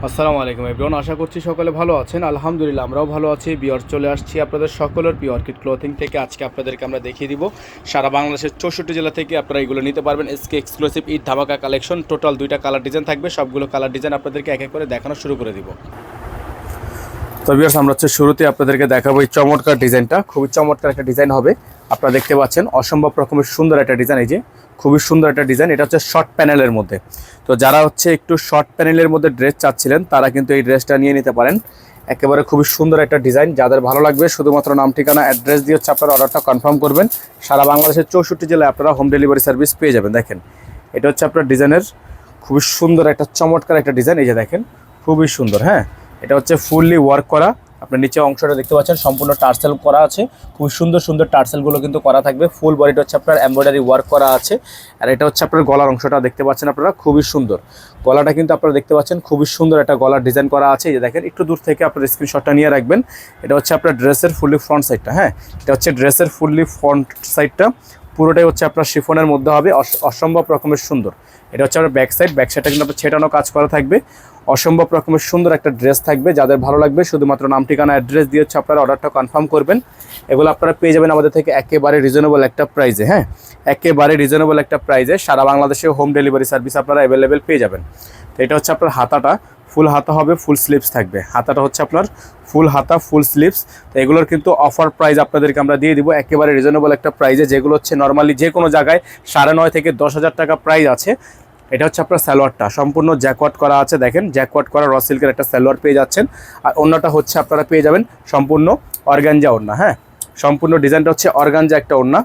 আসসালামু আলাইকুম এভরিওয়ান, আশা করছি সকলে ভালো আছেন। আলহামদুলিল্লাহ আমরাও ভালো আছি। বিয়ার চলে আসছি আপনাদের সকলের প্রিয় অর্কিড ক্লোথিং থেকে। আজকে আপনাদেরকে আমরা দেখিয়ে দিব সারা বাংলাদেশের 64 জেলা থেকে আপনারা এগুলো নিতে পারবেন। এসকে এক্সক্লুসিভ ঈদ ধামাকা কালেকশন। টোটাল 2টা কালার ডিজাইন থাকবে, সবগুলো কালার ডিজাইন আপনাদেরকে এক এক করে দেখানো শুরু করে দিব। তো ভিউয়ার্স, আমরা শুরুতে আপনাদেরকে দেখাবো এই চমৎকার ডিজাইনটা। খুবই চমৎকার একটা ডিজাইন হবে। আপনারা দেখতে পাচ্ছেন অসম্ভব রকমের সুন্দর একটা ডিজাইন। এই যে খুবই সুন্দর একটা ডিজাইন, এটা হচ্ছে শর্ট প্যানেলের মধ্যে। তো যারা একটু শর্ট প্যানেলের মধ্যে ড্রেস চাচ্ছিলেন তারা কিন্তু এই ড্রেসটা নিয়ে নিতে পারেন। একেবারে খুবই সুন্দর একটা ডিজাইন, যাদের ভালো লাগবে শুধুমাত্র নাম ঠিকানা অ্যাড্রেস দিয়ে আপনারা অর্ডারটা কনফার্ম করবেন। সারা বাংলাদেশের 64 জেলায় আপনারা হোম ডেলিভারি সার্ভিস পেয়ে যাবেন। দেখেন এটা হচ্ছে আপনার ডিজাইনের খুবই সুন্দর একটা চমৎকার একটা ডিজাইন। এই যে দেখেন খুবই সুন্দর। হ্যাঁ, এটা হচ্ছে ফুললি ওয়ার্ক করা। আপনার নিচে অংশটা দেখতে পাচ্ছেন সম্পূর্ণ টার্সেল করা আছে। খুব সুন্দর সুন্দর টার্সেলগুলো কিন্তু করা থাকবে। ফুল বডিটা হচ্ছে আপনার এমব্রয়ডারি ওয়ার্ক করা আছে। আর এটা হচ্ছে আপনার গলার অংশটা দেখতে পাচ্ছেন আপনারা, খুবই সুন্দর গলাটা কিন্তু আপনারা দেখতে পাচ্ছেন। খুবই সুন্দর একটা গলার ডিজাইন করা আছে। এই যে দেখেন একটু দূর থেকে আপনার স্ক্রিনশটটা নিয়ে রাখবেন। এটা হচ্ছে আপনার ড্রেসের ফুললি ফ্রন্ট সাইডটা। হ্যাঁ, এটা হচ্ছে ড্রেসের ফুললি ফ্রন্ট সাইডটা, পুরোটাই হচ্ছে আপনার শিফনের মধ্যে হবে। অসম্ভব রকমের সুন্দর। এটা হচ্ছে আপনার ব্যাক সাইডটা কিন্তু আপনার ছেটানো কাজ করা থাকবে। অসম্ভব রকমের সুন্দর একটা ড্রেস থাকবে। যাদের ভালো লাগবে শুধুমাত্র নাম ঠিকানা অ্যাড্রেস দিয়ে হচ্ছে আপনারা অর্ডারটা কনফার্ম করবেন। এগুলো আপনারা পেয়ে যাবেন আমাদের থেকে একেবারে রিজনেবল একটা প্রাইসে। হ্যাঁ, একেবারে রিজনেবল একটা প্রাইসে সারা বাংলাদেশে হোম ডেলিভারি সার্ভিস আপনারা অ্যাভেলেবেল পেয়ে যাবেন। তো এটা হচ্ছে আপনার হাতাটা, ফুল হাতা হবে, ফুল স্লিভস থাকবে। হাতাটা হচ্ছে আপনার ফুল হাতা, ফুল স্লিভস। তো এগুলোর কিন্তু অফার প্রাইস আপনাদেরকে আমরা দিয়ে দিব একেবারে রিজনেবল একটা প্রাইসে, যেগুলো হচ্ছে নর্মালি যে কোনো জায়গায় 9.5 থেকে 10,000 টাকা প্রাইস আছে। এটা হচ্ছে আপনার সালোয়ারটা সম্পূর্ণ জ্যাকওয়াট করা আছে। দেখেন জ্যাকওয়াট করা র সিল্কের একটা সালোয়ার পেয়ে যাচ্ছেন। আর অন্যটা হচ্ছে আপনারা পেয়ে যাবেন সম্পূর্ণ অর্গানজা ওড়না। হ্যাঁ, সম্পূর্ণ ডিজাইনটা হচ্ছে অর্গানজা একটা ওড়না।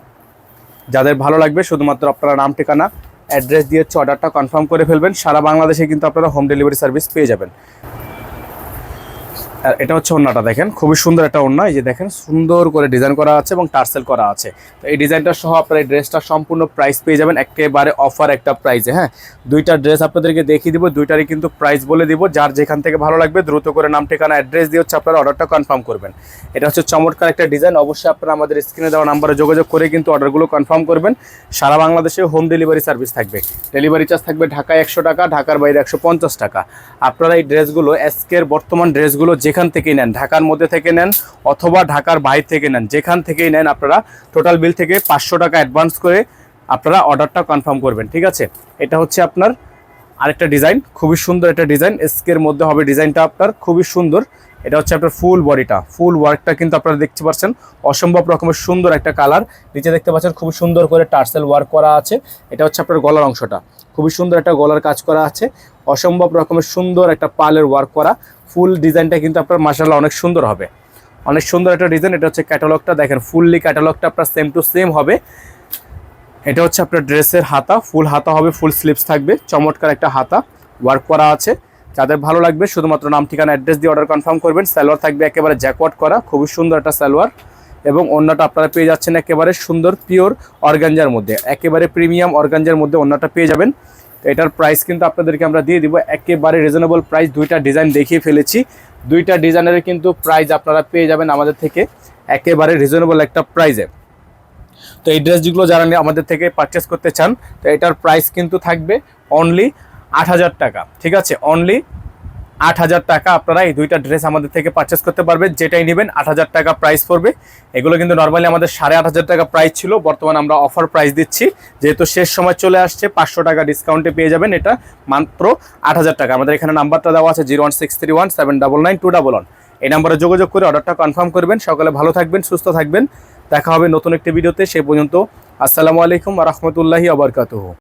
যাদের ভালো লাগবে শুধুমাত্র আপনারা নাম ঠিকানা অ্যাড্রেস দিয়ে হচ্ছে অর্ডারটা কনফার্ম করে ফেলবেন। সারা বাংলাদেশে কিন্তু আপনারা হোম ডেলিভারি সার্ভিস পেয়ে যাবেন। আর এটা হচ্ছে ওড়নাটা, দেখেন খুবই সুন্দর একটা ওড়না। এই যে দেখেন সুন্দর করে ডিজাইন করা আছে এবং টার্সেল করা আছে। তো এই ডিজাইনটা সহ আপনারা এই ড্রেসটা সম্পূর্ণ প্রাইস পেয়ে যাবেন একেবারে অফার একটা প্রাইসে। হ্যাঁ, 2টা ড্রেস আপনাদেরকে দেখিয়ে দিব, 2টারই কিন্তু প্রাইস বলে দিব। যার যেখান থেকে ভালো লাগবে দ্রুত করে নাম ঠিকানা অ্যাড্রেস দিয়ে হচ্ছে আপনারা অর্ডারটা কনফার্ম করবেন। এটা হচ্ছে চমৎকার একটা ডিজাইন। অবশ্যই আপনারা আমাদের স্ক্রিনে দেওয়া নাম্বারে যোগাযোগ করে কিন্তু অর্ডারগুলো কনফার্ম করবেন। সারা বাংলাদেশে হোম ডেলিভারি সার্ভিস থাকবে। ডেলিভারি চার্জ থাকবে ঢাকায় 100 টাকা, ঢাকার বাইরে 150 টাকা। আপনারা এই ড্রেসগুলো এসকের বর্তমান ড্রেসগুলো যেখান থেকেই নেন, ঢাকার মধ্যে থেকে নেন অথবা ঢাকার বাইরে থেকে নেন, যেখান থেকেই নেন আপনারা টোটাল বিল থেকে 500 টাকা অ্যাডভান্স করে আপনারা অর্ডারটা কনফার্ম করবেন। ঠিক আছে, এটা হচ্ছে আপনার আরেকটা ডিজাইন, খুবই সুন্দর একটা ডিজাইন। এসকের মধ্যে হবে ডিজাইনটা আপনার খুবই সুন্দর। এটা হচ্ছে আপনার ফুল বডিটা, ফুল ওয়ার্কটা কিন্তু আপনারা দেখতে পাচ্ছেন। অসম্ভব রকমের সুন্দর একটা কালার। নিচে দেখতে পাচ্ছেন খুবই সুন্দর করে টার্সেল ওয়ার্ক করা আছে। এটা হচ্ছে আপনার গলার অংশটা, খুবই সুন্দর একটা গলার কাজ করা আছে। অসম্ভব রকমের সুন্দর একটা পালের ওয়ার্ক করা। ফুল ডিজাইনটা কিন্তু আপনার মাশাআল্লাহ অনেক সুন্দর হবে, অনেক সুন্দর একটা ডিজাইন। এটা হচ্ছে ক্যাটালগটা, দেখেন ফুললি ক্যাটালগটা আপনার সেম টু সেম হবে। এটা হচ্ছে আপনার ড্রেসের হাতা, ফুল হাতা হবে, ফুল স্লিভস থাকবে। চমৎকার একটা হাতা ওয়ার্ক করা আছে। যাদের ভালো লাগবে শুধুমাত্র নাম ঠিকানা অ্যাড্রেস দিয়ে অর্ডার কনফার্ম করবেন। সালোয়ার থাকবে একেবারে জ্যাকওয়াট করা, খুবই সুন্দর একটা সালোয়ার। এবং অন্যটা আপনারা পেয়ে যাচ্ছেন একেবারে সুন্দর পিওর অর্গানজার মধ্যে, একেবারে প্রিমিয়াম অর্গানজার মধ্যে অন্যটা পেয়ে যাবেন। এটার প্রাইস কিন্তু আপনাদেরকে আমরা দিয়ে দিব একেবারে রিজনেবল প্রাইস। 2টা ডিজাইন দেখিয়ে ফেলেছি, 2টা ডিজাইনের কিন্তু প্রাইস আপনারা পেয়ে যাবেন আমাদের থেকে একেবারে রিজনেবল একটা প্রাইসে। তো এই ড্রেসগুলো যারা আমাদের থেকে পারচেস করতে চান, তো এটার প্রাইস কিন্তু থাকবে অনলি 8,000 টাকা। ঠিক আছে, অনলি 8,000 টাকা আপনারা এই 2টা ড্রেস আমাদের থেকে পারচেস করতে পারবেন। যেটাই নেবেন 8,000 টাকা প্রাইস পড়বে। এগুলো কিন্তু নর্মালি আমাদের 8,500 টাকা প্রাইস ছিল, বর্তমানে আমরা অফার প্রাইস দিচ্ছি। যেহেতু শেষ সময় চলে আসছে 500 টাকা ডিসকাউন্টে পেয়ে যাবেন এটা মাত্র 8,000 টাকা। আমাদের এখানে নাম্বারটা দেওয়া আছে 01631799211। এই নাম্বারে যোগাযোগ করে অর্ডারটা কনফার্ম করবেন। সকালে ভালো থাকবেন, সুস্থ থাকবেন। দেখা হবে নতুন একটি ভিডিওতে। সে পর্যন্ত আসসালামু আলাইকুম ওয়া রাহমাতুল্লাহি ওয়া বারাকাতুহু।